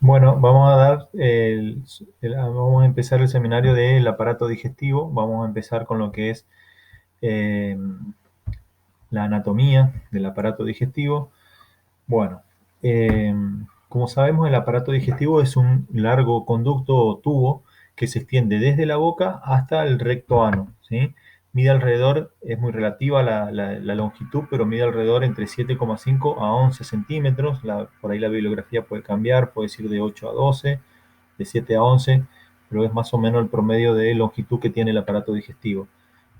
Bueno, vamos a dar vamos a empezar el seminario del aparato digestivo. Vamos a empezar con lo que es eh, la anatomía del aparato digestivo. Bueno, eh, como sabemos, el aparato digestivo es un largo conducto o tubo que se extiende desde la boca hasta el recto ano, ¿sí? Mide alrededor, es muy relativa la longitud, pero mide alrededor entre 7,5 a 11 centímetros. Por ahí la bibliografía puede cambiar, puede ir de 8 a 12, de 7 a 11, pero es más o menos el promedio de longitud que tiene el aparato digestivo.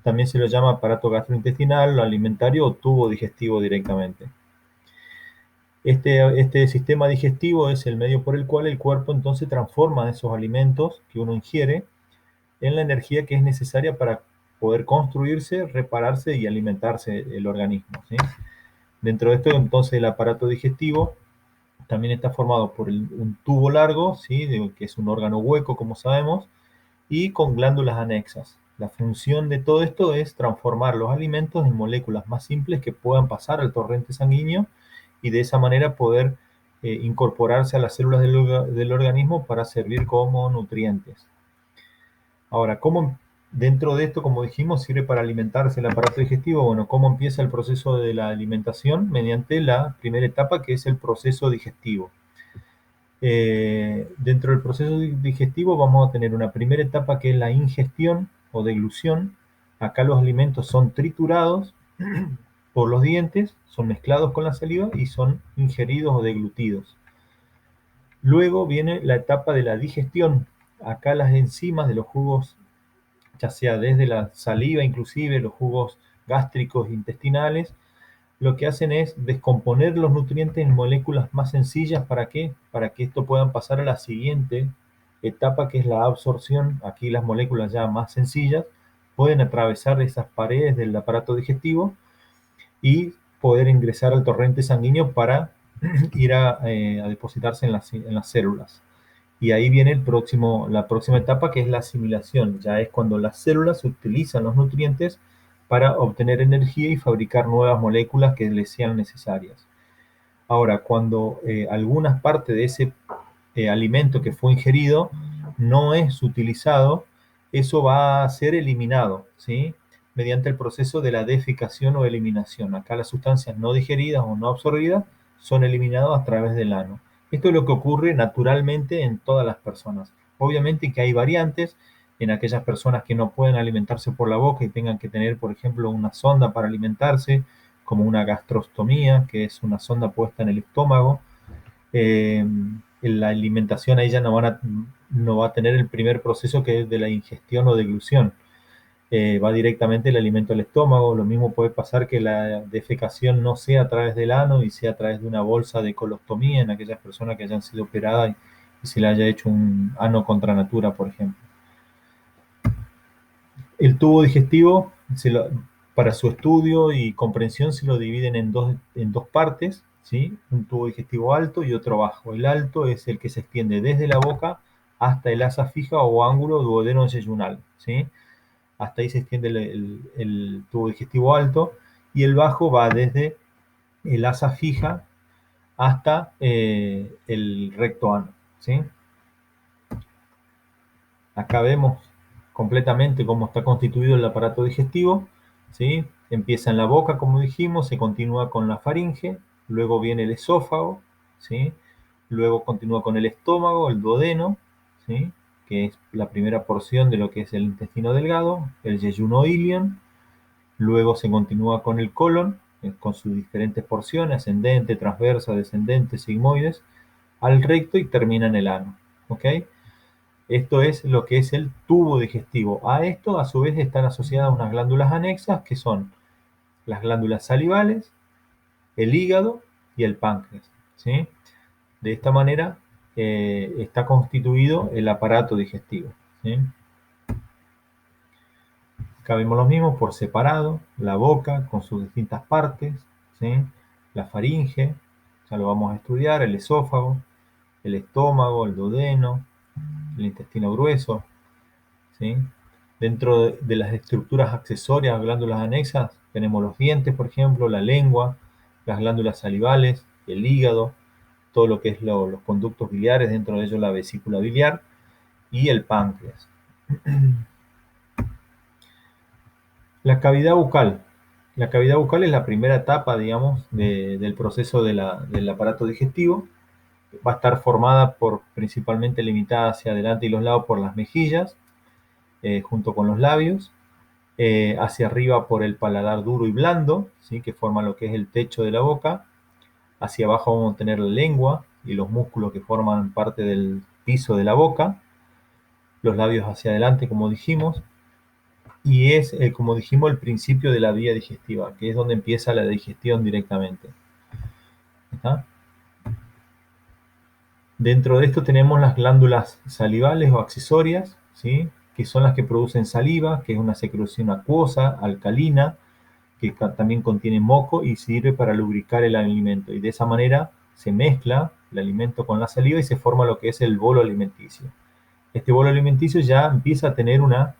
También se lo llama aparato gastrointestinal, alimentario o tubo digestivo directamente. Este sistema digestivo es el medio por el cual el cuerpo entonces transforma esos alimentos que uno ingiere en la energía que es necesaria para poder construirse, repararse y alimentarse el organismo, ¿sí? Dentro de esto, entonces, el aparato digestivo también está formado por un tubo largo, ¿sí? Que es un órgano hueco, como sabemos, y con glándulas anexas. La función de todo esto es transformar los alimentos en moléculas más simples que puedan pasar al torrente sanguíneo y de esa manera poder incorporarse a las células del organismo para servir como nutrientes. Ahora, ¿cómo dentro de esto, como dijimos, sirve para alimentarse el aparato digestivo? Bueno, ¿cómo empieza el proceso de la alimentación? Mediante la primera etapa, que es el proceso digestivo. Dentro del proceso digestivo vamos a tener una primera etapa que es la ingestión o deglución. Acá los alimentos son triturados por los dientes, son mezclados con la saliva y son ingeridos o deglutidos. Luego viene la etapa de la digestión. Acá las enzimas de los jugos, ya sea desde la saliva, inclusive los jugos gástricos intestinales, lo que hacen es descomponer los nutrientes en moléculas más sencillas. ¿Para qué? Para que esto puedan pasar a la siguiente etapa, que es la absorción. Aquí las moléculas ya más sencillas pueden atravesar esas paredes del aparato digestivo y poder ingresar al torrente sanguíneo para ir a depositarse en las células. Y ahí viene la próxima etapa, que es la asimilación. Ya es cuando las células utilizan los nutrientes para obtener energía y fabricar nuevas moléculas que les sean necesarias. Ahora, cuando alguna parte de ese alimento que fue ingerido no es utilizado, eso va a ser eliminado, ¿sí? Mediante el proceso de la defecación o eliminación. Acá las sustancias no digeridas o no absorbidas son eliminadas a través del ano. Esto es lo que ocurre naturalmente en todas las personas. Obviamente que hay variantes en aquellas personas que no pueden alimentarse por la boca y tengan que tener, por ejemplo, una sonda para alimentarse, como una gastrostomía, que es una sonda puesta en el estómago. La alimentación ahí ya no va a tener el primer proceso, que es de la ingestión o deglución. Va directamente el alimento al estómago. Lo mismo puede pasar que la defecación no sea a través del ano y sea a través de una bolsa de colostomía en aquellas personas que hayan sido operadas y se le haya hecho un ano contra natura, por ejemplo. El tubo digestivo, para su estudio y comprensión, se lo dividen en dos partes, ¿sí? Un tubo digestivo alto y otro bajo. El alto es el que se extiende desde la boca hasta el asa fija o ángulo duodeno-yeyunal, ¿sí? Hasta ahí se extiende el tubo digestivo alto, y el bajo va desde el asa fija hasta el recto ano, ¿sí? Acá vemos completamente cómo está constituido el aparato digestivo, ¿sí? Empieza en la boca, como dijimos, se continúa con la faringe, luego viene el esófago, ¿sí? Luego continúa con el estómago, el duodeno, ¿sí? Que es la primera porción de lo que es el intestino delgado, el yeyuno ilion. Luego se continúa con el colon, con sus diferentes porciones, ascendente, transversa, descendente, sigmoides, al recto, y termina en el ano, ¿ok? Esto es lo que es el tubo digestivo. A esto, a su vez, están asociadas unas glándulas anexas, que son las glándulas salivales, el hígado y el páncreas, ¿sí? De esta manera está constituido el aparato digestivo, ¿sí? Acá vemos los mismos por separado: la boca con sus distintas partes, ¿sí? La faringe, ya lo vamos a estudiar, el esófago, el estómago, el duodeno, el intestino grueso, ¿sí? Dentro de las estructuras accesorias, glándulas anexas, tenemos los dientes, por ejemplo, la lengua, las glándulas salivales, el hígado. todo lo que es los conductos biliares, dentro de ellos la vesícula biliar y el páncreas. La cavidad bucal. La cavidad bucal es la primera etapa, digamos, del proceso del aparato digestivo. Va a estar formada principalmente limitada hacia adelante y los lados por las mejillas, junto con los labios, hacia arriba por el paladar duro y blando, ¿sí? Que forma lo que es el techo de la boca. Hacia abajo vamos a tener la lengua y los músculos que forman parte del piso de la boca. Los labios hacia adelante, como dijimos. Y es, como dijimos, el principio de la vía digestiva, que es donde empieza la digestión directamente. ¿Está? Dentro de esto tenemos las glándulas salivales o accesorias, ¿sí? Que son las que producen saliva, que es una secreción acuosa, alcalina, que también contiene moco y sirve para lubricar el alimento. Y de esa manera se mezcla el alimento con la saliva y se forma lo que es el bolo alimenticio. Este bolo alimenticio ya empieza a tener una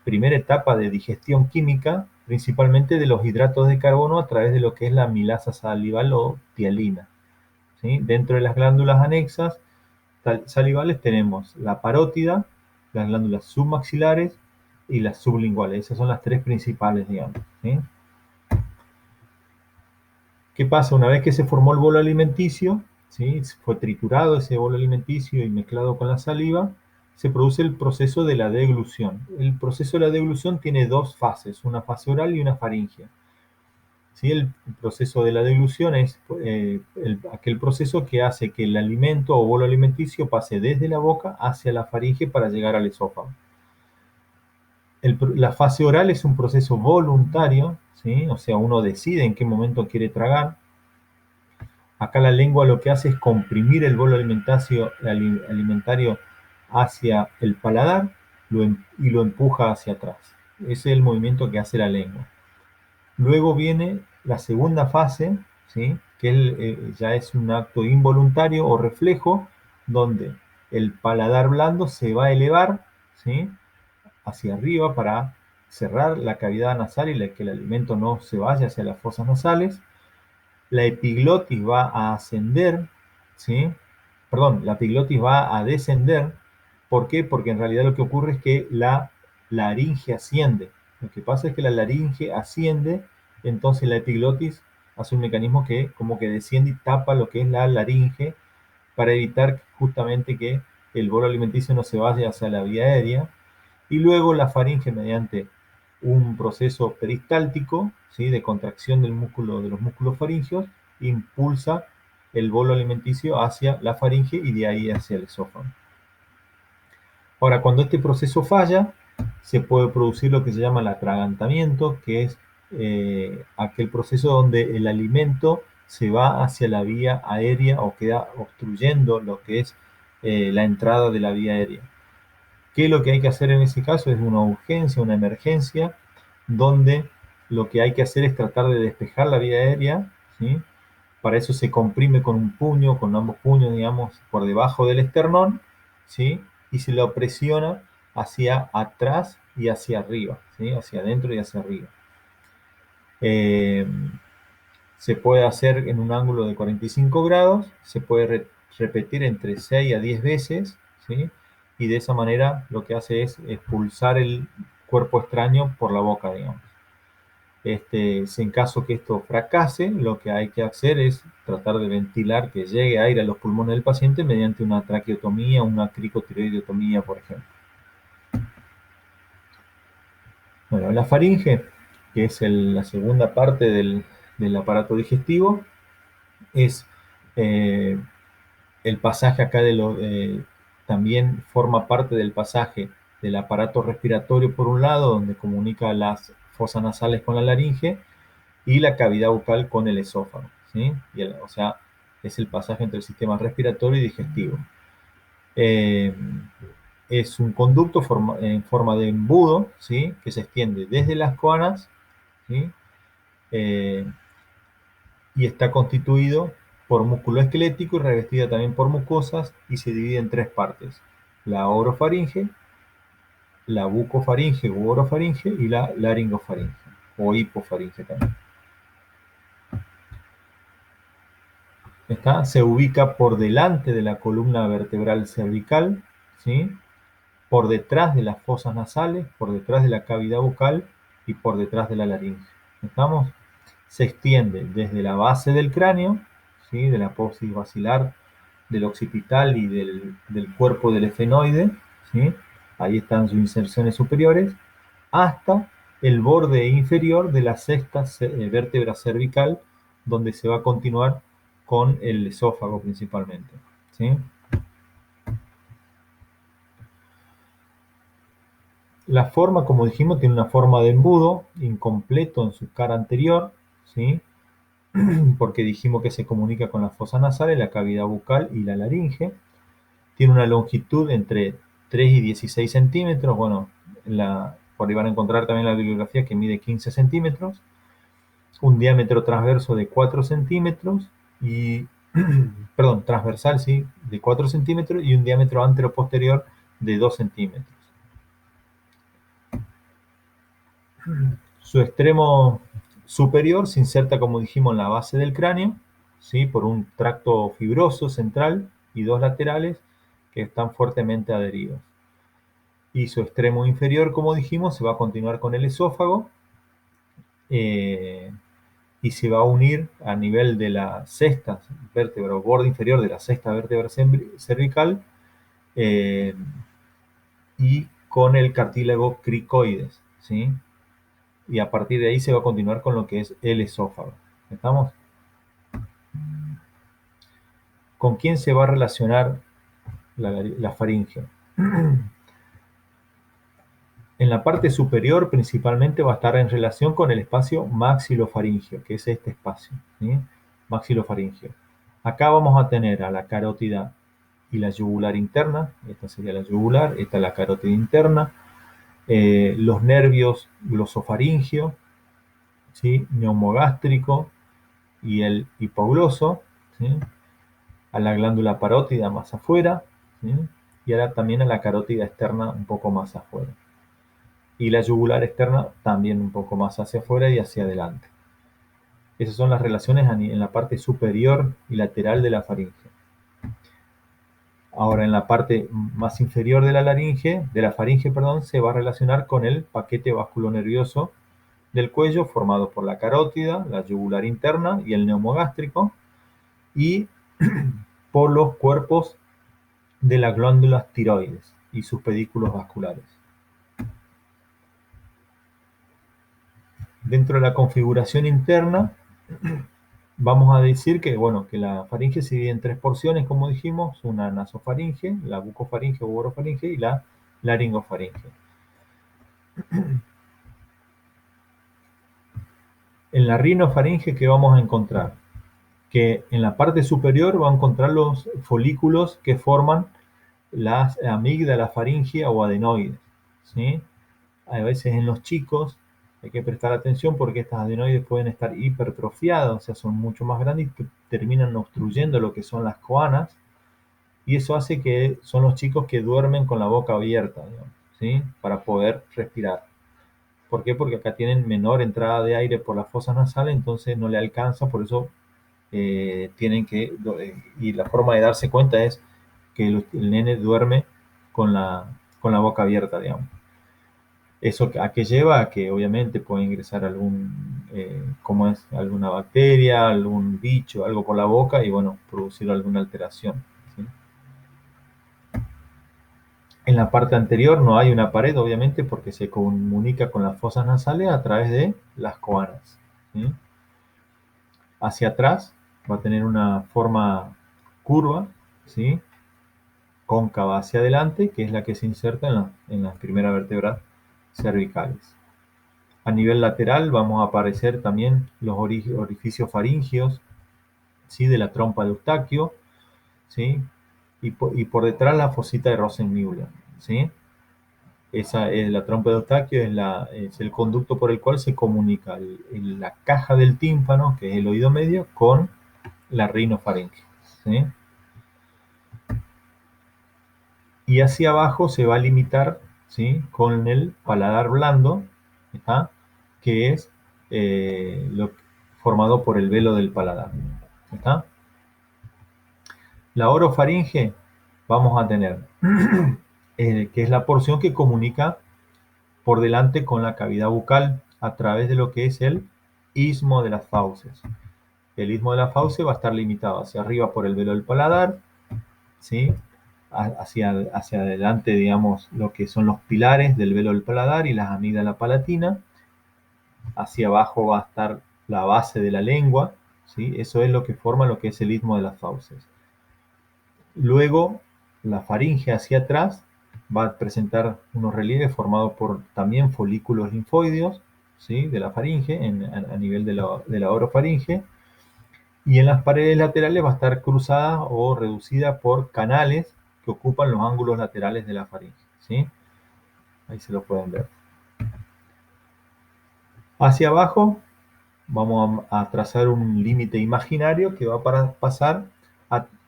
primera etapa de digestión química, principalmente de los hidratos de carbono a través de lo que es la amilasa salival o tialina, ¿sí? Dentro de las glándulas anexas salivales tenemos la parótida, las glándulas submaxilares y las sublinguales. Esas son las tres principales, digamos, ¿sí? ¿Qué pasa? Una vez que se formó el bolo alimenticio, ¿sí? Fue triturado ese bolo alimenticio y mezclado con la saliva, se produce el proceso de la deglución. El proceso de la deglución tiene dos fases, una fase oral y una faríngea. ¿Sí? El proceso de la deglución es aquel proceso que hace que el alimento o bolo alimenticio pase desde la boca hacia la faringe para llegar al esófago. La fase oral es un proceso voluntario, ¿sí? O sea, uno decide en qué momento quiere tragar. Acá la lengua lo que hace es comprimir el bolo alimentario hacia el paladar y lo empuja hacia atrás. Ese es el movimiento que hace la lengua. Luego viene la segunda fase, ¿sí? Que ya es un acto involuntario o reflejo, donde el paladar blando se va a elevar, ¿sí? Hacia arriba para cerrar la cavidad nasal y que el alimento no se vaya hacia las fosas nasales. La epiglotis va a ascender, ¿sí? Perdón, la epiglotis va a descender. ¿Por qué? Porque en realidad lo que ocurre es que la laringe asciende. Lo que pasa es que la laringe asciende, entonces la epiglotis hace un mecanismo que como que desciende y tapa lo que es la laringe para evitar justamente que el bolo alimenticio no se vaya hacia la vía aérea. Y luego la faringe, mediante un proceso peristáltico, ¿sí? De contracción del músculo, de los músculos faringeos, impulsa el bolo alimenticio hacia la faringe y de ahí hacia el esófago. Ahora, cuando este proceso falla, se puede producir lo que se llama el atragantamiento, que es aquel proceso donde el alimento se va hacia la vía aérea o queda obstruyendo lo que es la entrada de la vía aérea. ¿Qué es lo que hay que hacer en ese caso? Es una urgencia, una emergencia, donde lo que hay que hacer es tratar de despejar la vía aérea, ¿sí? Para eso se comprime con un puño, con ambos puños, digamos, por debajo del esternón, ¿sí? Y se lo presiona hacia atrás y hacia arriba, ¿sí? Hacia adentro y hacia arriba. Eh, Se puede hacer en un ángulo de 45 grados, se puede repetir entre 6 a 10 veces, ¿sí? Y de esa manera lo que hace es expulsar el cuerpo extraño por la boca, digamos. Si en caso que esto fracase, lo que hay que hacer es tratar de ventilar que llegue aire a los pulmones del paciente mediante una traqueotomía, una cricotiroideotomía, por ejemplo. Bueno, la faringe, que es la segunda parte del aparato digestivo, es eh, el pasaje acá también forma parte del pasaje del aparato respiratorio por un lado, donde comunica las fosas nasales con la laringe y la cavidad bucal con el esófago, ¿sí? O sea, es el pasaje entre el sistema respiratorio y digestivo. Eh, es un conducto en forma de embudo, ¿sí? Que se extiende desde las coanas, ¿sí? Eh, y está constituido por músculo esquelético y revestida también por mucosas y se divide en tres partes: la orofaringe, la bucofaringe u orofaringe y la laringofaringe o hipofaringe también. ¿Está? Se ubica por delante de la columna vertebral cervical, ¿sí? Por detrás de las fosas nasales, por detrás de la cavidad bucal y por detrás de la laringe. ¿Estamos? Se extiende desde la base del cráneo, ¿sí? De la apófisis basilar, del occipital y del cuerpo del efenoide, ¿sí? Ahí están sus inserciones superiores, hasta el borde inferior de la sexta vértebra cervical, donde se va a continuar con el esófago principalmente, ¿sí? La forma, como dijimos, tiene una forma de embudo, incompleto en su cara anterior, ¿sí? Porque dijimos que se comunica con las fosas nasales, la cavidad bucal y la laringe. Tiene una longitud entre 3 y 16 centímetros. Bueno, por ahí van a encontrar también la bibliografía que mide 15 centímetros. Un diámetro transverso de 4 centímetros y, perdón, transversal, sí, de 4 centímetros y un diámetro anteroposterior de 2 centímetros. Su extremo superior se inserta, como dijimos, en la base del cráneo, ¿sí? Por un tracto fibroso central y dos laterales que están fuertemente adheridos. Y su extremo inferior, como dijimos, se va a continuar con el esófago eh, y se va a unir a nivel de la sexta vértebra o borde inferior de la sexta vértebra cervical eh, y con el cartílago cricoides, ¿sí? Y a partir de ahí se va a continuar con lo que es el esófago. ¿Estamos? ¿Con quién se va a relacionar la faringe? En la parte superior principalmente va a estar en relación con el espacio maxilofaringeo, que es este espacio, ¿sí? Maxilofaringeo. Acá vamos a tener a la carótida y la yugular interna, esta sería la yugular, esta es la carótida interna, los nervios glosofaringeo, ¿sí? Neumogástrico y el hipogloso, ¿sí? A la glándula parótida más afuera, ¿sí? Y ahora también a la carótida externa un poco más afuera. Y la yugular externa también un poco más hacia afuera y hacia adelante. Esas son las relaciones en la parte superior y lateral de la faringe. Ahora en la parte más inferior de la laringe, de la faringe, perdón, se va a relacionar con el paquete vasculonervioso del cuello formado por la carótida, la yugular interna y el neumogástrico y por los cuerpos de las glándulas tiroides y sus pedículos vasculares. Dentro de la configuración interna, vamos a decir que, bueno, que la faringe se divide en tres porciones, como dijimos, una nasofaringe, la bucofaringe o orofaringe y la laringofaringe. En la rinofaringe, ¿qué vamos a encontrar? Que en la parte superior va a encontrar los folículos que forman las amígdalas faringe o adenoides, ¿sí? A veces en los chicos hay que prestar atención porque estas adenoides pueden estar hipertrofiadas, o sea, son mucho más grandes y terminan obstruyendo lo que son las coanas, y eso hace que son los chicos que duermen con la boca abierta, digamos, ¿sí? Para poder respirar. ¿Por qué? Porque acá tienen menor entrada de aire por las fosas nasales, entonces no le alcanza, por eso tienen que, y la forma de darse cuenta es que el nene duerme con la boca abierta, digamos. ¿Eso a qué lleva? A que obviamente puede ingresar ¿cómo es? Alguna bacteria, algún bicho, algo por la boca y bueno, producir alguna alteración, ¿sí? En la parte anterior no hay una pared, obviamente, porque se comunica con las fosas nasales a través de las coanas, ¿sí? Hacia atrás va a tener una forma curva, ¿sí? Cóncava hacia adelante, que es la que se inserta en las primeras vértebras cervicales. A nivel lateral vamos a aparecer también los orificios faringeos, ¿sí? De la trompa de Eustaquio, ¿sí? Y por detrás la fosita de Rosenmüller, ¿sí? Esa es la trompa de Eustaquio, es el conducto por el cual se comunica la caja del tímpano, que es el oído medio, con la rinofaringe, ¿sí? Y hacia abajo se va a limitar, ¿sí? Con el paladar blando, ¿está? Que es formado por el velo del paladar, ¿está? La orofaringe vamos a tener, que es la porción que comunica por delante con la cavidad bucal a través de lo que es el istmo de las fauces. El istmo de la fauce va a estar limitado hacia arriba por el velo del paladar, ¿sí? Hacia adelante, digamos, lo que son los pilares del velo del paladar y las amígdalas palatina. Hacia abajo va a estar la base de la lengua, ¿sí? Eso es lo que forma lo que es el istmo de las fauces. Luego, la faringe hacia atrás va a presentar unos relieves formados por también folículos linfoideos, ¿sí? De la faringe, a nivel de la orofaringe. Y en las paredes laterales va a estar cruzada o reducida por canales que ocupan los ángulos laterales de la faringe, ¿sí? Ahí se lo pueden ver. Hacia abajo vamos a trazar un límite imaginario que va a pasar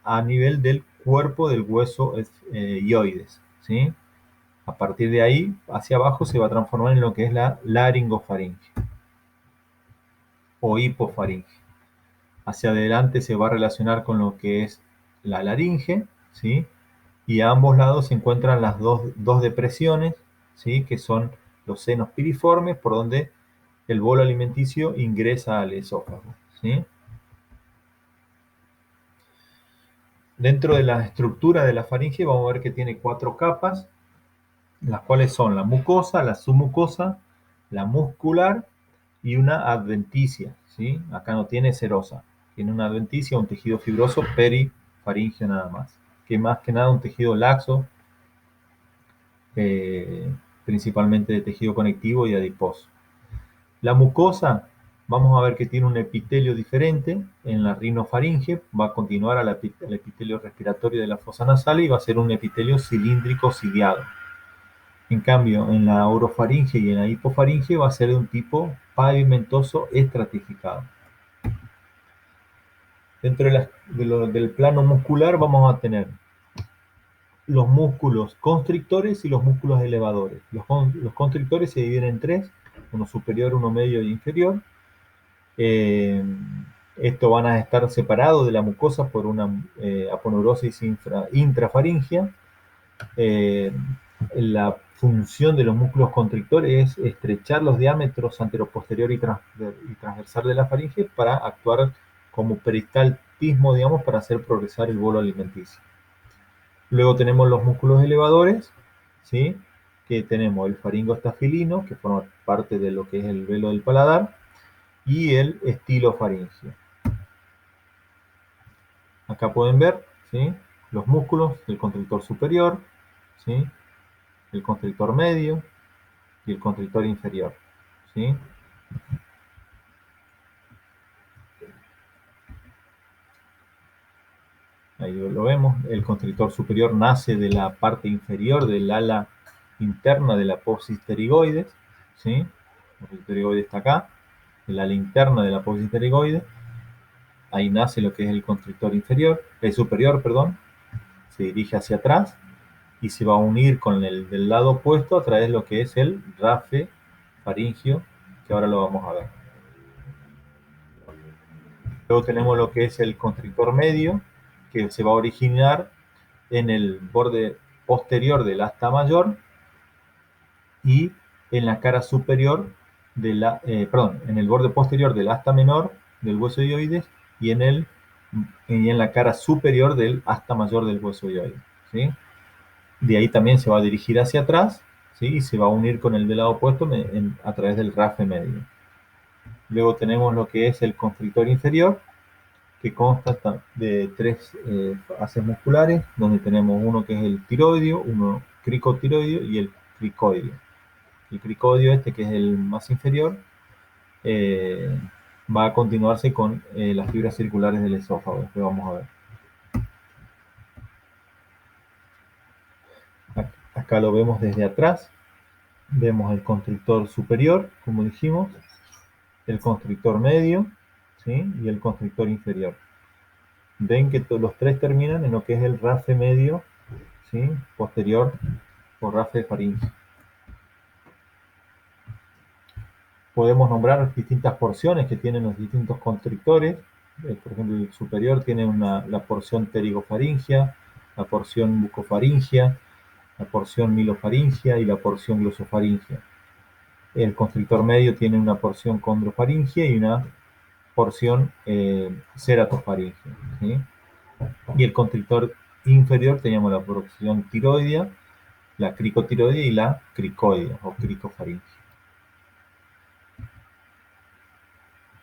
a nivel del cuerpo del hueso hioides, ¿sí? A partir de ahí, hacia abajo se va a transformar en lo que es la laringofaringe o hipofaringe. Hacia adelante se va a relacionar con lo que es la laringe, ¿sí? Y a ambos lados se encuentran las dos depresiones, ¿sí? Que son los senos piriformes por donde el bolo alimenticio ingresa al esófago, ¿sí? Dentro de la estructura de la faringe vamos a ver que tiene 4 capas, las cuales son la mucosa, la submucosa, la muscular y una adventicia, ¿sí? Acá no tiene serosa, tiene una adventicia, un tejido fibroso perifaringeo nada más, que más que nada un tejido laxo, eh, principalmente de tejido conectivo y adiposo. La mucosa, vamos a ver que tiene un epitelio diferente en la rinofaringe, va a continuar al epitelio respiratorio de la fosa nasal y va a ser un epitelio cilíndrico ciliado. En cambio, en la orofaringe y en la hipofaringe va a ser de un tipo pavimentoso estratificado. Dentro del plano muscular vamos a tener los músculos constrictores y los músculos elevadores. Los constrictores se dividen en 3, uno superior, uno medio y inferior. Eh, Estos van a estar separados de la mucosa por una aponeurosis intrafaringea. Eh, la función de los músculos constrictores es estrechar los diámetros anteroposterior y transversal de la faringe para actuar como peristaltismo, digamos, para hacer progresar el bolo alimenticio. Luego tenemos los músculos elevadores, ¿sí? Que tenemos el faringoestafilino, que forma parte de lo que es el velo del paladar, y el estilofaringio. Acá pueden ver, ¿sí? Los músculos del constrictor superior, ¿sí? El constrictor medio y el constrictor inferior, ¿sí? Ahí lo vemos, el constrictor superior nace de la parte inferior del ala interna de la apófisis pterigoides, ¿sí? La apófisis pterigoides está acá, el ala interna de la apófisis pterigoides, ahí nace lo que es el constrictor superior, perdón, se dirige hacia atrás y se va a unir con el del lado opuesto a través de lo que es el rafe faringio, que ahora lo vamos a ver. Luego tenemos lo que es el constrictor medio, que se va a originar en el borde posterior del asta mayor y en la cara superior en el borde posterior del asta menor del hueso hioides y en la cara superior del asta mayor del hueso hioides, ¿sí? De ahí también se va a dirigir hacia atrás, ¿sí? Y se va a unir con el del lado opuesto a través del rafe medio. Luego tenemos lo que es el constrictor inferior, que consta de 3 fases musculares, donde tenemos uno que es el tiroideo, uno cricotiroideo y el cricoideo. El cricoideo que es el más inferior, eh, va a continuarse con las fibras circulares del esófago, después vamos a ver. Acá lo vemos desde atrás, vemos el constrictor superior, como dijimos, el constrictor medio, ¿sí? Y el constrictor inferior. Ven que los 3 terminan en lo que es el rafe medio, ¿sí? Posterior o rafe faringeo. Podemos nombrar distintas porciones que tienen los distintos constrictores, Por ejemplo, el superior tiene la porción pterigofaringia, la porción bucofaringia, la porción milofaringia y la porción glosofaringia. El constrictor medio tiene una porción condrofaringia y una porción ceratofaringia, ¿sí? Y el constrictor inferior teníamos la porción tiroidea, la cricotiroidea y la cricoidea o cricofaringia.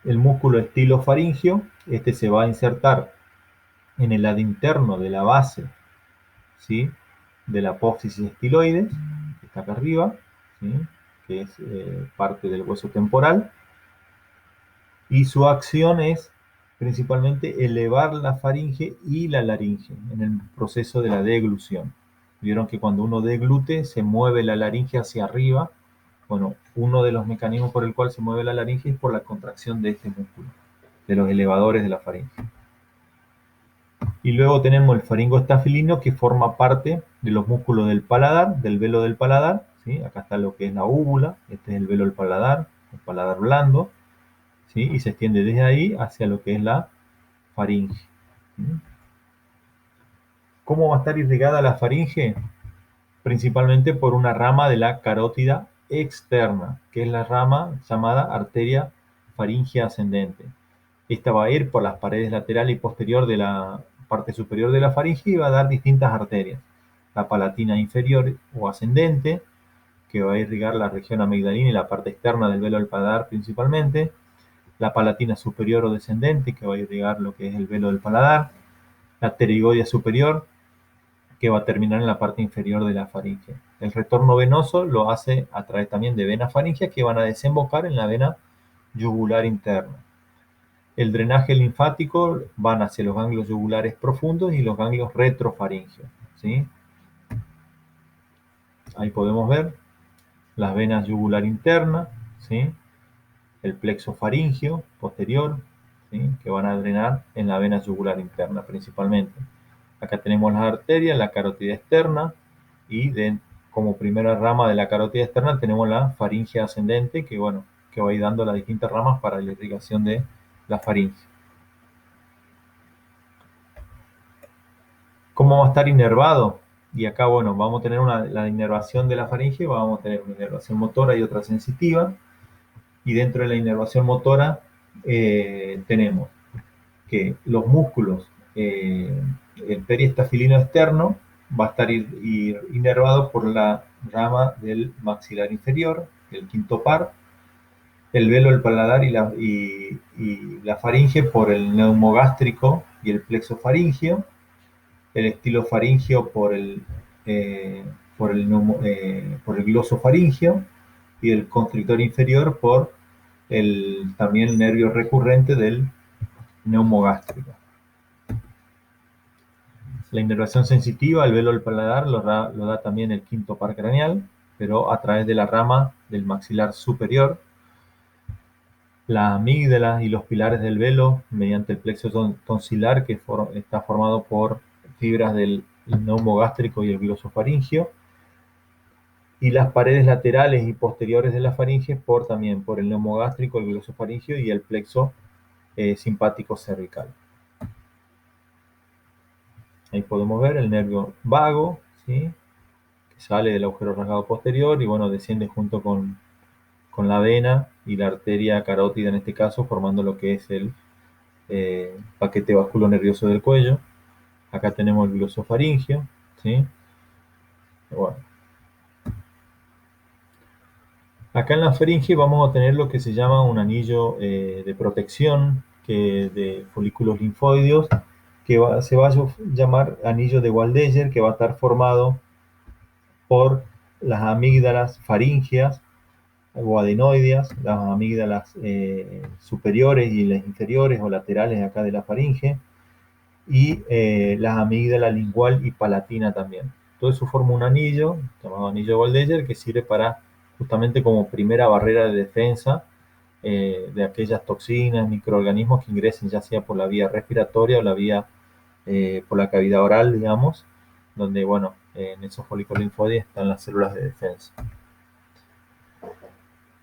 El músculo estilofaringio, este se va a insertar en el lado interno de la base, ¿sí?, de la apófisis estiloides, que está acá arriba, ¿sí?, que es parte del hueso temporal, y su acción es principalmente elevar la faringe y la laringe en el proceso de la deglución. Vieron que cuando uno deglute se mueve la laringe hacia arriba. Bueno, uno de los mecanismos por el cual se mueve la laringe es por la contracción de este músculo, de los elevadores de la faringe. Y luego tenemos el faringoestafilino, que forma parte de los músculos del paladar, del velo del paladar, ¿sí? Acá está lo que es la úvula, este es el velo del paladar, el paladar blando, ¿sí? Y se extiende desde ahí hacia lo que es la faringe. ¿Sí? ¿Cómo va a estar irrigada la faringe? Principalmente por una rama de la carótida externa, que es la rama llamada arteria faringea ascendente. Esta va a ir por las paredes lateral y posterior de la parte superior de la faringe y va a dar distintas arterias. La palatina inferior o ascendente, que va a irrigar la región amigdalina y la parte externa del velo del paladar principalmente. La palatina superior o descendente, que va a irrigar lo que es el velo del paladar. La pterigoidea superior, que va a terminar en la parte inferior de la faringe. El retorno venoso lo hace a través también de venas faringeas que van a desembocar en la vena yugular interna. El drenaje linfático van hacia los ganglios yugulares profundos y los ganglios retrofaringeos, ¿sí? Ahí podemos ver las venas yugular interna, ¿sí?, el plexo faringeo posterior, ¿sí?, que van a drenar en la vena yugular interna principalmente. Acá tenemos las arterias, la carótida externa, y como primera rama de la carótida externa tenemos la faringe ascendente, que bueno, que va a ir dando las distintas ramas para la irrigación de la faringe. ¿Cómo va a estar inervado? Y acá, bueno, vamos a tener la inervación de la faringe, vamos a tener una inervación motora y otra sensitiva. Y dentro de la inervación motora tenemos que los músculos, el periestafilino externo va a estar inervado por la rama del maxilar inferior, el quinto par, el velo del paladar y la faringe por el neumogástrico y el plexo faringeo, el estilofaringeo por el glosofaringeo y el constrictor inferior por también el nervio recurrente del neumogástrico. La inervación sensitiva, el velo del paladar, lo da también el quinto par craneal, pero a través de la rama del maxilar superior. La amígdala y los pilares del velo, mediante el plexo tonsilar, que está formado por fibras del neumogástrico y el glosofaringeo, y las paredes laterales y posteriores de la faringe también por el neumogástrico, el glosofaringeo y el plexo simpático cervical. Ahí podemos ver el nervio vago, ¿sí?, que sale del agujero rasgado posterior y bueno, desciende junto con la vena y la arteria carótida en este caso, formando lo que es el paquete vasculonervioso del cuello. Acá tenemos el glosofaringeo, ¿sí? Bueno. Acá en la faringe vamos a tener lo que se llama un anillo de protección de folículos linfoideos, que se va a llamar anillo de Waldeyer, que va a estar formado por las amígdalas faringeas o adenoideas, las amígdalas superiores y las inferiores o laterales acá de la faringe, y las amígdalas lingual y palatina también. Todo eso forma un anillo llamado anillo de Waldeyer, que sirve para justamente como primera barrera de defensa de aquellas toxinas, microorganismos que ingresen ya sea por la vía respiratoria o la vía por la cavidad oral, digamos, donde, bueno, en esos folículos linfoides están las células de defensa.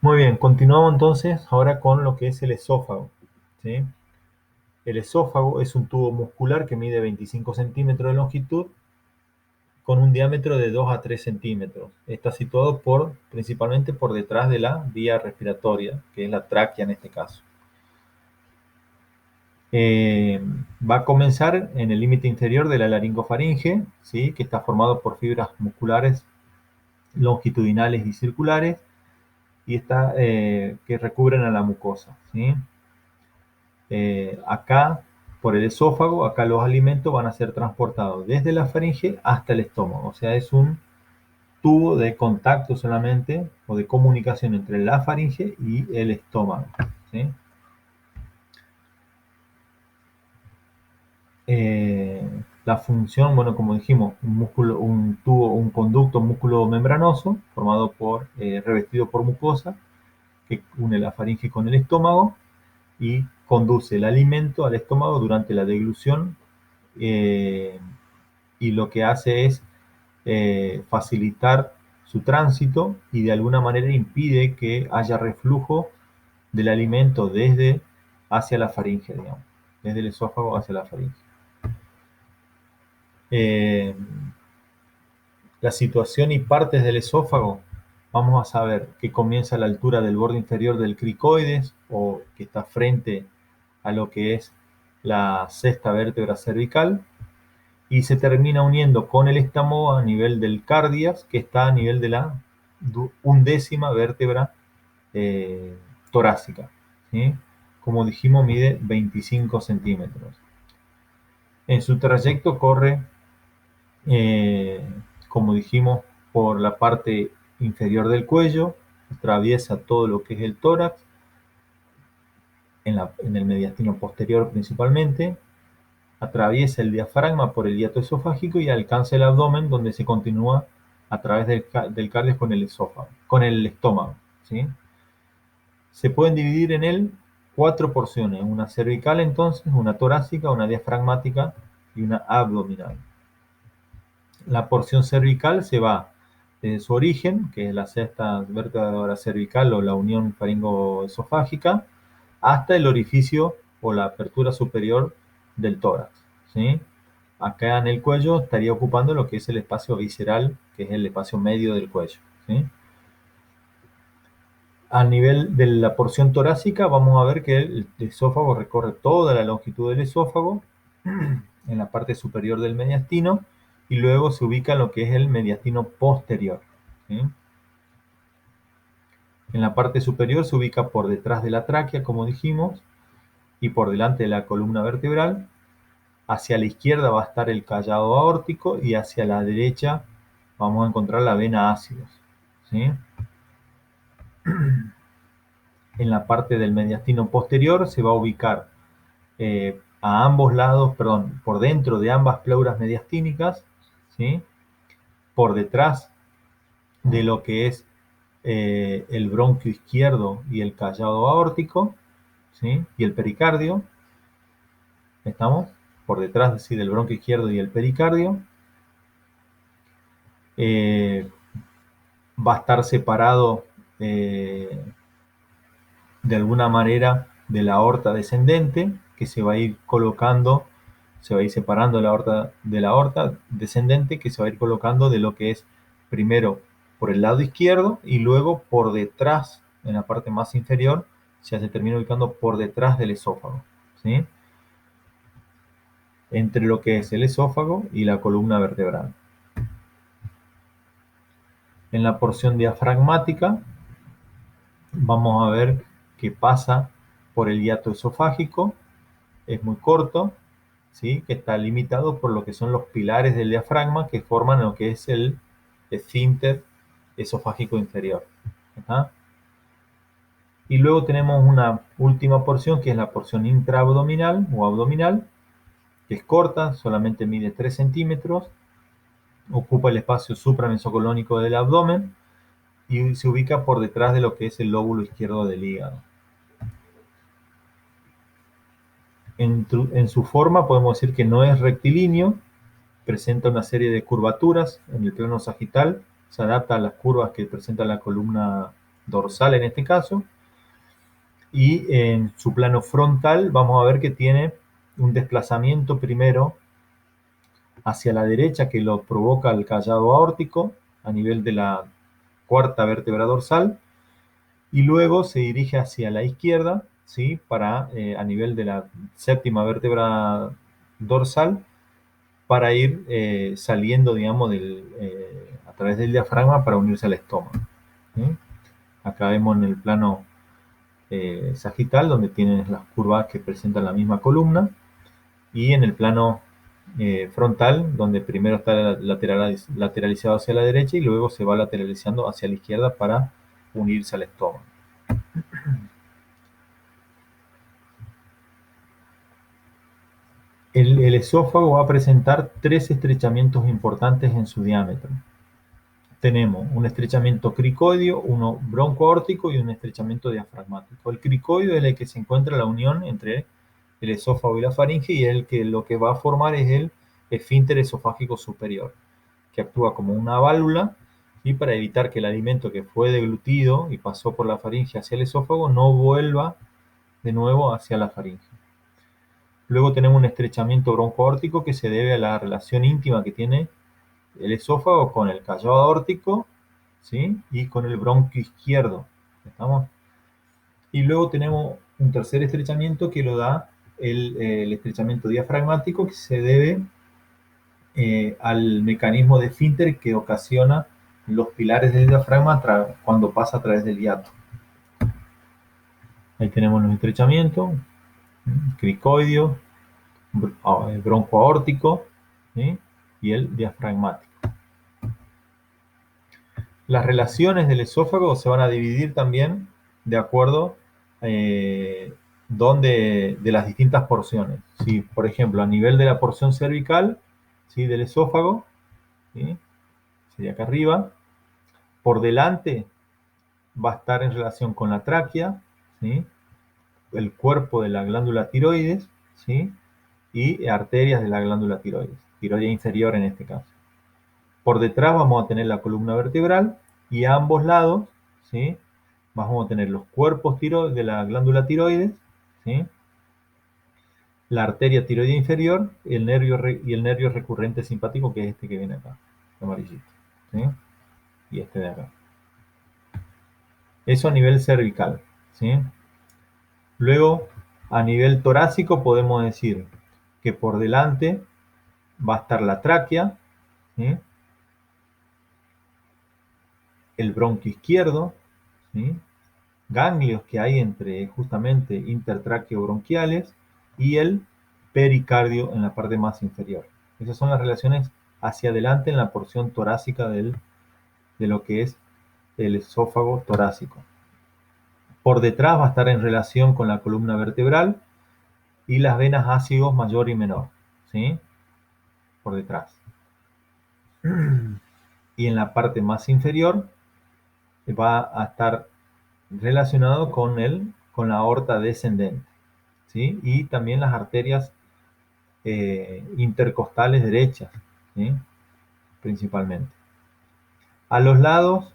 Muy bien, continuamos entonces ahora con lo que es el esófago, ¿sí? El esófago es un tubo muscular que mide 25 centímetros de longitud con un diámetro de 2 a 3 centímetros. Está situado principalmente por detrás de la vía respiratoria, que es la tráquea en este caso. Va a comenzar en el límite inferior de la laringofaringe, ¿sí? Que está formado por fibras musculares longitudinales y circulares que recubren a la mucosa, ¿sí? Acá, por el esófago, acá los alimentos van a ser transportados desde la faringe hasta el estómago. O sea, es un tubo de contacto solamente o de comunicación entre la faringe y el estómago, ¿sí? La función, bueno, como dijimos, un tubo, un conducto músculo membranoso formado revestido por mucosa que une la faringe con el estómago y conduce el alimento al estómago durante la deglución, eh, y lo que hace es facilitar su tránsito y de alguna manera impide que haya reflujo del alimento desde hacia la faringe, digamos, desde el esófago hacia la faringe. Eh, la situación y partes del esófago, vamos a saber que comienza a la altura del borde inferior del cricoides o que está frente a lo que es la sexta vértebra cervical y se termina uniendo con el estómago a nivel del cardias, que está a nivel de la undécima vértebra eh, torácica, ¿sí? Como dijimos, mide 25 centímetros. En su trayecto corre, eh, como dijimos, por la parte inferior del cuello, atraviesa todo lo que es el tórax, en el mediastino posterior principalmente, atraviesa el diafragma por el hiato esofágico y alcanza el abdomen, donde se continúa a través del cardio con el esófago, con el estómago, ¿sí? Se pueden dividir en él 4 porciones, una cervical entonces, una torácica, una diafragmática y una abdominal. La porción cervical se va desde su origen, que es la sexta vértebra cervical o la unión faringoesofágica, hasta el orificio o la apertura superior del tórax, ¿sí? Acá en el cuello estaría ocupando lo que es el espacio visceral, que es el espacio medio del cuello, ¿sí? A nivel de la porción torácica, vamos a ver que el esófago recorre toda la longitud del esófago en la parte superior del mediastino y luego se ubica en lo que es el mediastino posterior, ¿sí? En la parte superior se ubica por detrás de la tráquea, como dijimos, y por delante de la columna vertebral. Hacia la izquierda va a estar el callado aórtico y hacia la derecha vamos a encontrar la vena ácidos, ¿sí? En la parte del mediastino posterior se va a ubicar a ambos lados, perdón, por dentro de ambas pleuras mediastínicas, ¿sí? Por detrás de lo que es el bronquio izquierdo y el callado aórtico, ¿sí? Y el pericardio, ¿estamos? Por detrás, sí, del bronquio izquierdo y el pericardio. Va a estar separado de alguna manera de la aorta descendente, que se va a ir colocando, se va a ir separando la aorta de la aorta descendente, que se va a ir colocando de lo que es primero por el lado izquierdo y luego por detrás, en la parte más inferior, ya se termina ubicando por detrás del esófago, ¿sí? Entre lo que es el esófago y la columna vertebral. En la porción diafragmática vamos a ver que pasa por el hiato esofágico, es muy corto, ¿sí? Que está limitado por lo que son los pilares del diafragma que forman lo que es el esfínter esofágico inferior. ¿Está? Y luego tenemos una última porción que es la porción intraabdominal o abdominal, que es corta, solamente mide 3 centímetros, ocupa el espacio supramesocolónico del abdomen y se ubica por detrás de lo que es el lóbulo izquierdo del hígado. En su forma podemos decir que no es rectilíneo, presenta una serie de curvaturas en el plano sagital, se adapta a las curvas que presenta la columna dorsal en este caso, y en su plano frontal vamos a ver que tiene un desplazamiento primero hacia la derecha que lo provoca el callado aórtico a nivel de la cuarta vértebra dorsal, y luego se dirige hacia la izquierda, ¿sí? Para, a nivel de la séptima vértebra dorsal, para ir saliendo, digamos, a través del diafragma para unirse al estómago. ¿Sí? Acá vemos en el plano sagital, donde tienen las curvas que presentan la misma columna, y en el plano frontal, donde primero está lateralizado hacia la derecha y luego se va lateralizando hacia la izquierda para unirse al estómago. El esófago va a presentar tres estrechamientos importantes en su diámetro. Tenemos un estrechamiento cricoideo, uno broncoaórtico y un estrechamiento diafragmático. El cricoideo es el que se encuentra la unión entre el esófago y la faringe, y lo que va a formar es el esfínter esofágico superior, que actúa como una válvula, y para evitar que el alimento que fue deglutido y pasó por la faringe hacia el esófago no vuelva de nuevo hacia la faringe. Luego tenemos un estrechamiento broncoaórtico que se debe a la relación íntima que tiene el esófago con el callado aórtico, ¿sí? Y con el bronquio izquierdo. ¿Estamos? Y luego tenemos un tercer estrechamiento que lo da el estrechamiento diafragmático, que se debe al mecanismo de esfínter que ocasiona los pilares del diafragma cuando pasa a través del hiato. Ahí tenemos los estrechamientos, cricoideo, broncoaórtico, ¿sí? Y el diafragmático. Las relaciones del esófago se van a dividir también de acuerdo de las distintas porciones. ¿Sí? Por ejemplo, a nivel de la porción cervical, ¿sí? Del esófago, ¿sí? Sería acá arriba. Por delante va a estar en relación con la tráquea, ¿sí? El cuerpo de la glándula tiroides, ¿sí? Y arterias de la glándula tiroides, tiroidea inferior en este caso. Por detrás vamos a tener la columna vertebral, y a ambos lados, ¿sí? Vamos a tener los cuerpos de la glándula tiroides, ¿sí? La arteria tiroidea inferior y el nervio recurrente simpático, que es este que viene acá, amarillito, ¿sí? Y este de acá. Eso a nivel cervical, ¿sí? Luego, a nivel torácico podemos decir que por delante va a estar la tráquea, ¿sí? El bronquio izquierdo, ¿sí? Ganglios que hay entre justamente intertraqueobronquiales y el pericardio en la parte más inferior. Esas son las relaciones hacia adelante en la porción torácica de lo que es el esófago torácico. Por detrás va a estar en relación con la columna vertebral y las venas ácidos mayor y menor, ¿sí? Por detrás. Y en la parte más inferior va a estar relacionado con la aorta descendente, ¿sí? Y también las arterias intercostales derechas, ¿sí? Principalmente. A los lados,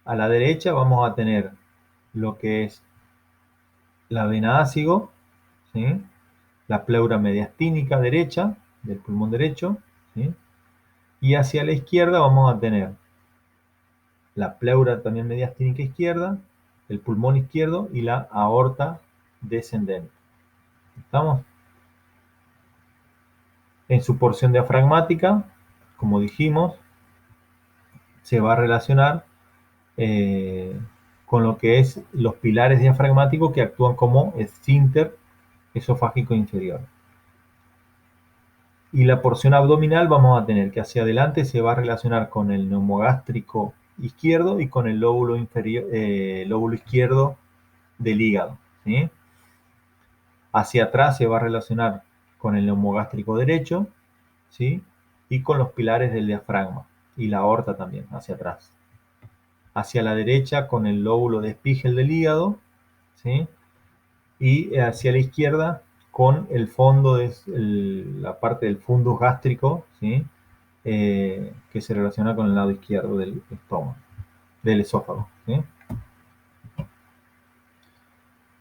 a la derecha, vamos a tener lo que es la vena ácido, ¿sí? La pleura mediastínica derecha del pulmón derecho, ¿sí? Y hacia la izquierda vamos a tener la pleura también mediastínica izquierda, el pulmón izquierdo y la aorta descendente. ¿Estamos? En su porción diafragmática, como dijimos, se va a relacionar con lo que es los pilares diafragmáticos que actúan como esfínter esofágico inferior. Y la porción abdominal vamos a tener que hacia adelante se va a relacionar con el neumogástrico izquierdo y con el lóbulo izquierdo del hígado, ¿sí? Hacia atrás se va a relacionar con el neumogástrico derecho, ¿sí? Y con los pilares del diafragma y la aorta también, hacia atrás. Hacia la derecha con el lóbulo de Spiegel del hígado, ¿sí? Y hacia la izquierda con el fondo, la parte del fundus gástrico, ¿sí? Que se relaciona con el lado izquierdo del estómago, del esófago, ¿sí?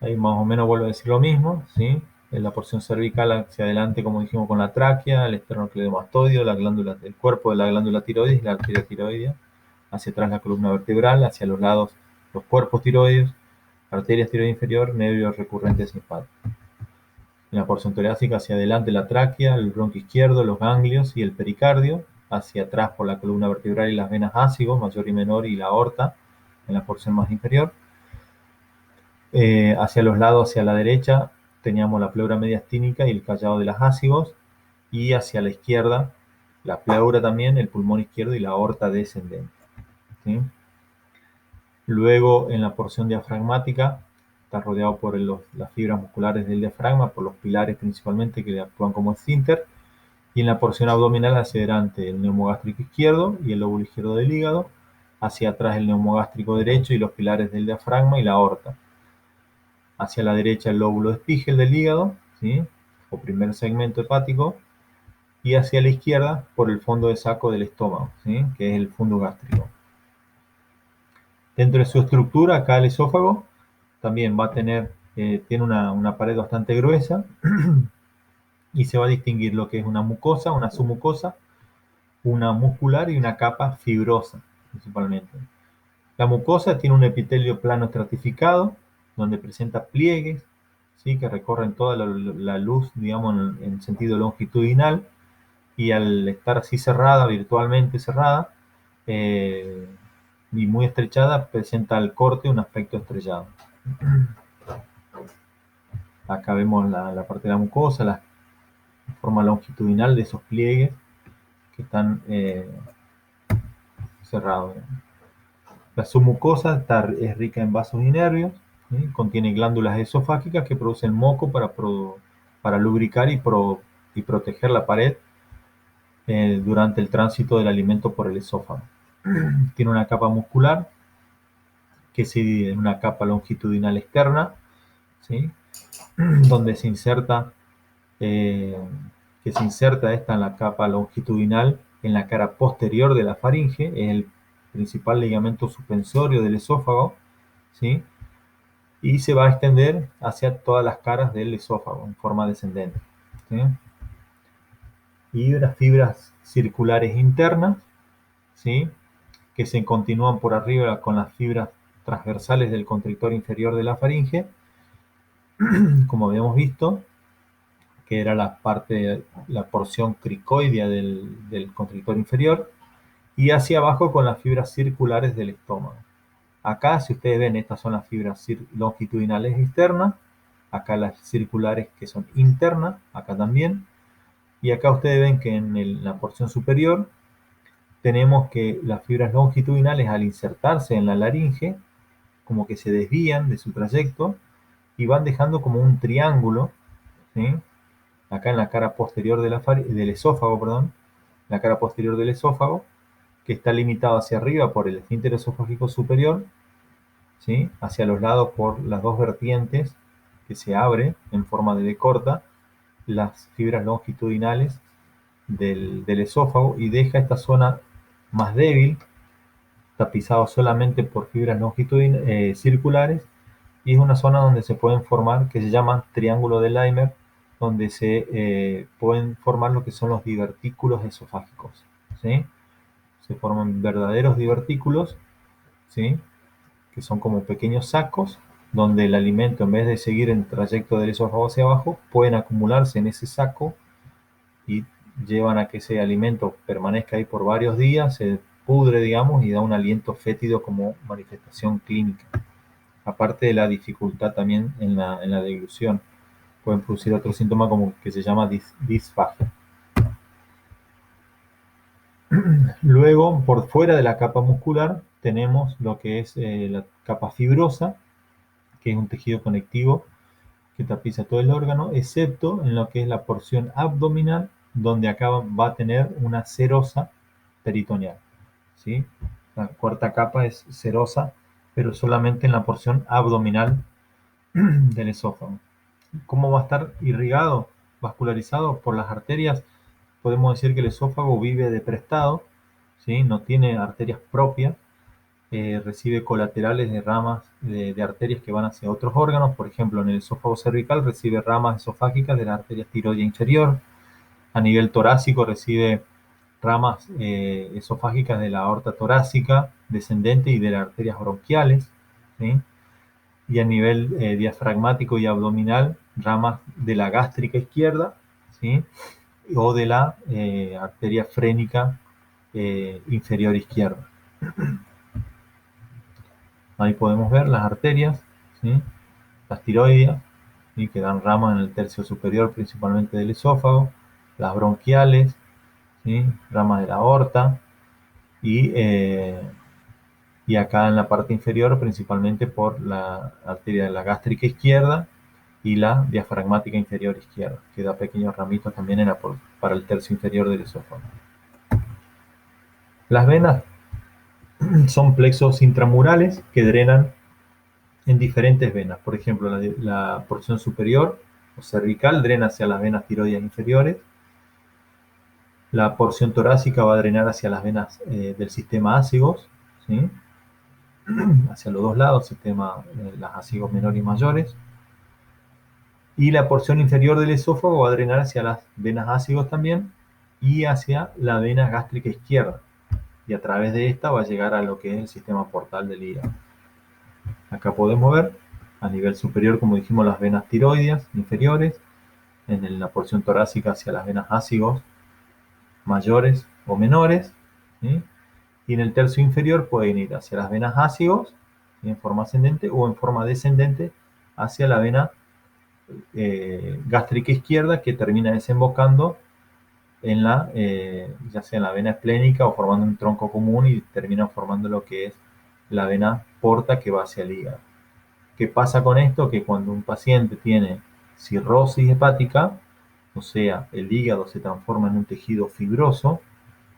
Ahí más o menos vuelvo a decir lo mismo, ¿sí? en la porción cervical hacia adelante, como dijimos, con la tráquea, el esternocleidomastoideo, la glándula del cuerpo de la glándula tiroides y la arteria tiroidea, hacia atrás la columna vertebral, hacia los lados los cuerpos tiroides, arterias tiroides inferior, nervios recurrentes simpáticos. En la porción torácica hacia adelante la tráquea, el bronquio izquierdo, los ganglios y el pericardio, hacia atrás por la columna vertebral y las venas ácigos, mayor y menor, y la aorta, en la porción más inferior. Hacia los lados, hacia la derecha, teníamos la pleura mediastínica y el callado de las ácigos, y hacia la izquierda, la pleura también, el pulmón izquierdo y la aorta descendente. ¿Sí? Luego, en la porción diafragmática, está rodeado por las fibras musculares del diafragma, por los pilares principalmente que actúan como esfínter, y en la porción abdominal hacia adelante el neumogástrico izquierdo y el lóbulo izquierdo del hígado, hacia atrás el neumogástrico derecho y los pilares del diafragma y la aorta. Hacia la derecha el lóbulo de Spiegel del hígado, ¿sí? O primer segmento hepático, y hacia la izquierda por el fondo de saco del estómago, ¿sí? Que es el fondo gástrico. Dentro de su estructura, acá el esófago también va a tener, tiene una pared bastante gruesa y se va a distinguir lo que es una mucosa, una submucosa, una muscular y una capa fibrosa, principalmente. La mucosa tiene un epitelio plano estratificado, donde presenta pliegues, ¿sí? Que recorren toda la luz, digamos, en sentido longitudinal, y al estar así cerrada, virtualmente cerrada, y muy estrechada, presenta al corte un aspecto estrellado. Acá vemos la parte de la mucosa, la forma longitudinal de esos pliegues que están cerrados. La submucosa es rica en vasos y nervios, ¿sí? Contiene glándulas esofágicas que producen moco para lubricar y proteger la pared durante el tránsito del alimento por el esófago. Tiene una capa muscular que se divide en una capa longitudinal externa, ¿sí? Donde se inserta, esta en la capa longitudinal en la cara posterior de la faringe, es el principal ligamento suspensorio del esófago, ¿sí? Y se va a extender hacia todas las caras del esófago en forma descendente, ¿sí? Y unas fibras circulares internas, ¿sí? Que se continúan por arriba con las fibras transversales del constrictor inferior de la faringe, como habíamos visto, que era la porción cricoidea del constrictor inferior, y hacia abajo con las fibras circulares del estómago. Acá, si ustedes ven, estas son las fibras longitudinales externas, acá las circulares que son internas, acá también, y acá ustedes ven que en la porción superior tenemos que las fibras longitudinales, al insertarse en la laringe, como que se desvían de su trayecto y van dejando como un triángulo, ¿sí? Acá en la cara posterior del esófago, perdón, la cara posterior del esófago, que está limitado hacia arriba por el esfínter esofágico superior, ¿sí? Hacia los lados por las dos vertientes que se abre en forma de D corta, las fibras longitudinales del esófago, y deja esta zona más débil, tapizado solamente por fibras circulares, y es una zona donde se pueden formar, que se llama triángulo de Leimer, donde se pueden formar lo que son los divertículos esofágicos, ¿sí? Se forman verdaderos divertículos, ¿sí? Que son como pequeños sacos, donde el alimento, en vez de seguir en el trayecto del esófago hacia abajo, pueden acumularse en ese saco y llevan a que ese alimento permanezca ahí por varios días, se pudre, digamos, y da un aliento fétido como manifestación clínica. Aparte de la dificultad también en la deglución, pueden producir otro síntoma como que se llama disfagia. Luego, por fuera de la capa muscular, tenemos lo que es la capa fibrosa, que es un tejido conectivo que tapiza todo el órgano, excepto en lo que es la porción abdominal, donde acá va a tener una serosa peritoneal, ¿sí? La cuarta capa es serosa, pero solamente en la porción abdominal del esófago. ¿Cómo va a estar irrigado, vascularizado por las arterias? Podemos decir que el esófago vive de prestado, ¿sí? No tiene arterias propias, recibe colaterales de ramas de arterias que van hacia otros órganos. Por ejemplo, en el esófago cervical recibe ramas esofágicas de la arteria tiroidea inferior. A nivel torácico recibe ramas esofágicas de la aorta torácica descendente y de las arterias bronquiales, ¿sí? Y a nivel diafragmático y abdominal, ramas de la gástrica izquierda, ¿sí? O de la arteria frénica inferior izquierda. Ahí podemos ver las arterias, ¿sí? Las tiroideas, ¿sí? Que dan ramas en el tercio superior principalmente del esófago, las bronquiales, ¿sí? Ramas de la aorta y, y acá en la parte inferior principalmente por la arteria de la gástrica izquierda y la diafragmática inferior izquierda, que da pequeños ramitos también para el tercio inferior del esófago. Las venas son plexos intramurales que drenan en diferentes venas. Por ejemplo, la porción superior o cervical drena hacia las venas tiroideas inferiores. La porción torácica va a drenar hacia las venas del sistema ácigos, ¿sí? Hacia los dos lados, sistema las ácigos menores y mayores. Y la porción inferior del esófago va a drenar hacia las venas ácigos también y hacia la vena gástrica izquierda. Y a través de esta va a llegar a lo que es el sistema portal del hígado. Acá podemos ver a nivel superior, como dijimos, las venas tiroideas inferiores, en la porción torácica hacia las venas ácigos mayores o menores, ¿sí? Y en el tercio inferior pueden ir hacia las venas ácigos, ¿sí? En forma ascendente o en forma descendente hacia la vena gástrica izquierda, que termina desembocando en ya sea en la vena esplénica o formando un tronco común y termina formando lo que es la vena porta que va hacia el hígado. ¿Qué pasa con esto? Que cuando un paciente tiene cirrosis hepática, o sea, el hígado se transforma en un tejido fibroso,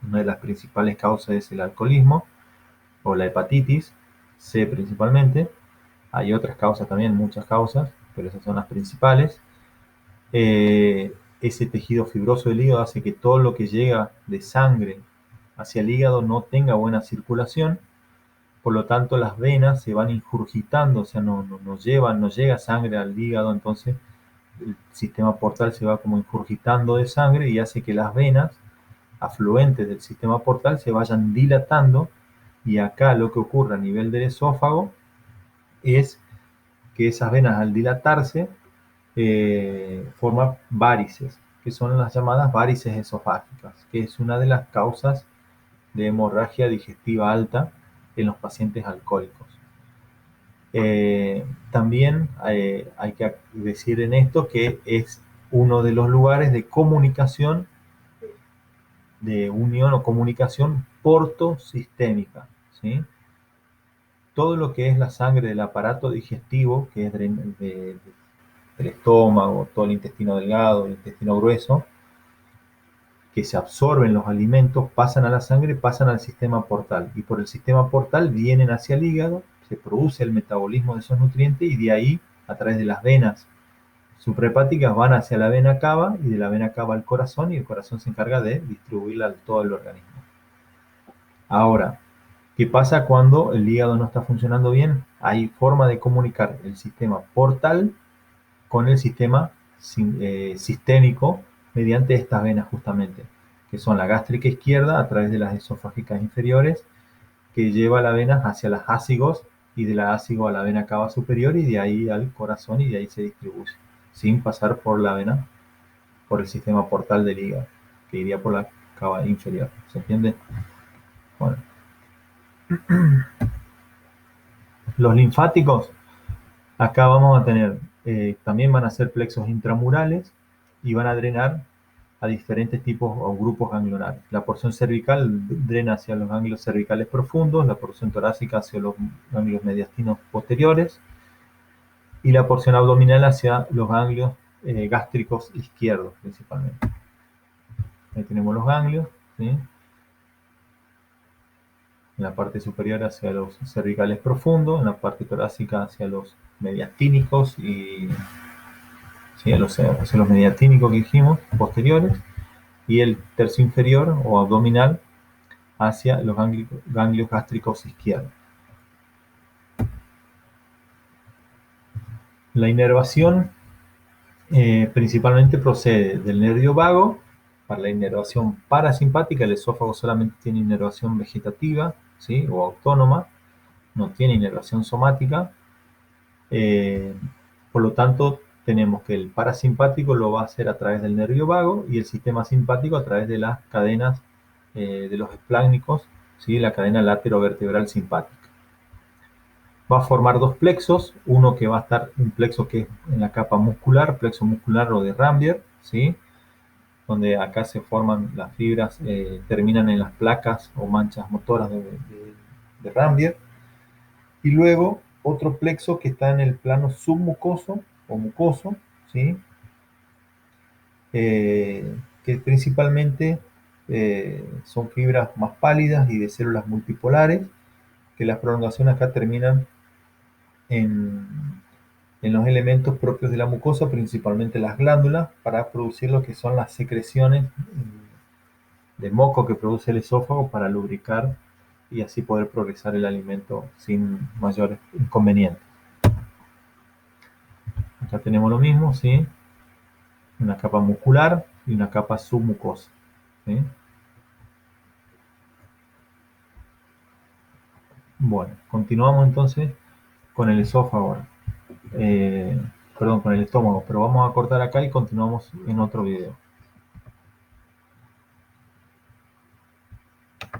una de las principales causas es el alcoholismo o la hepatitis C principalmente. Hay otras causas también, muchas causas, pero esas son las principales. Ese tejido fibroso del hígado hace que todo lo que llega de sangre hacia el hígado no tenga buena circulación. Por lo tanto, las venas se van ingurgitando, o sea, no llega sangre al hígado, entonces el sistema portal se va como ingurgitando de sangre y hace que las venas afluentes del sistema portal se vayan dilatando. Y acá lo que ocurre a nivel del esófago es que esas venas al dilatarse forman varices, que son las llamadas varices esofágicas, que es una de las causas de hemorragia digestiva alta en los pacientes alcohólicos. También hay que decir en esto que es uno de los lugares de comunicación, de unión o comunicación portosistémica, ¿sí? Todo lo que es la sangre del aparato digestivo, que es del estómago, todo el intestino delgado, el intestino grueso, que se absorben los alimentos, pasan a la sangre, pasan al sistema portal y por el sistema portal vienen hacia el hígado, se produce el metabolismo de esos nutrientes y de ahí, a través de las venas suprahepáticas, van hacia la vena cava y de la vena cava al corazón y el corazón se encarga de distribuirla a todo el organismo. Ahora, ¿qué pasa cuando el hígado no está funcionando bien? Hay forma de comunicar el sistema portal con el sistema sistémico mediante estas venas justamente, que son la gástrica izquierda a través de las esofágicas inferiores, que lleva la vena hacia las ácigos y de la ácigo a la vena cava superior y de ahí al corazón y de ahí se distribuye, sin pasar por la vena, por el sistema portal del hígado, que iría por la cava inferior. ¿Se entiende? Bueno. Los linfáticos, acá vamos a tener, también van a ser plexos intramurales y van a drenar a diferentes tipos o grupos ganglionares. La porción cervical drena hacia los ganglios cervicales profundos, la porción torácica hacia los ganglios mediastinos posteriores y la porción abdominal hacia los ganglios gástricos izquierdos principalmente. Ahí tenemos los ganglios, ¿sí? En la parte superior hacia los cervicales profundos, en la parte torácica hacia los mediastínicos y ¿sí? hacia los mediastínicos que dijimos, posteriores, y el tercio inferior o abdominal hacia los ganglios gástricos izquierdos. La inervación principalmente procede del nervio vago. Para la inervación parasimpática, el esófago solamente tiene inervación vegetativa, ¿sí? O autónoma, no tiene inervación somática. Eh, por lo tanto, tenemos que el parasimpático lo va a hacer a través del nervio vago y el sistema simpático a través de las cadenas de los espláncnicos, ¿sí? La cadena laterovertebral simpática. Va a formar dos plexos, uno que va a estar, un plexo que es en la capa muscular, plexo muscular o de Rambier, ¿sí? Donde acá se forman las fibras, terminan en las placas o manchas motoras de Rambier. Y luego otro plexo que está en el plano submucoso o mucoso, ¿sí? Que principalmente son fibras más pálidas y de células multipolares, que las prolongaciones acá terminan en, en los elementos propios de la mucosa, principalmente las glándulas, para producir lo que son las secreciones de moco que produce el esófago para lubricar y así poder progresar el alimento sin mayores inconvenientes. Acá tenemos lo mismo, ¿sí? Una capa muscular y una capa submucosa, ¿sí? Bueno, continuamos entonces con el esófago ahora. Perdón, con el estómago, pero vamos a cortar acá y continuamos en otro video.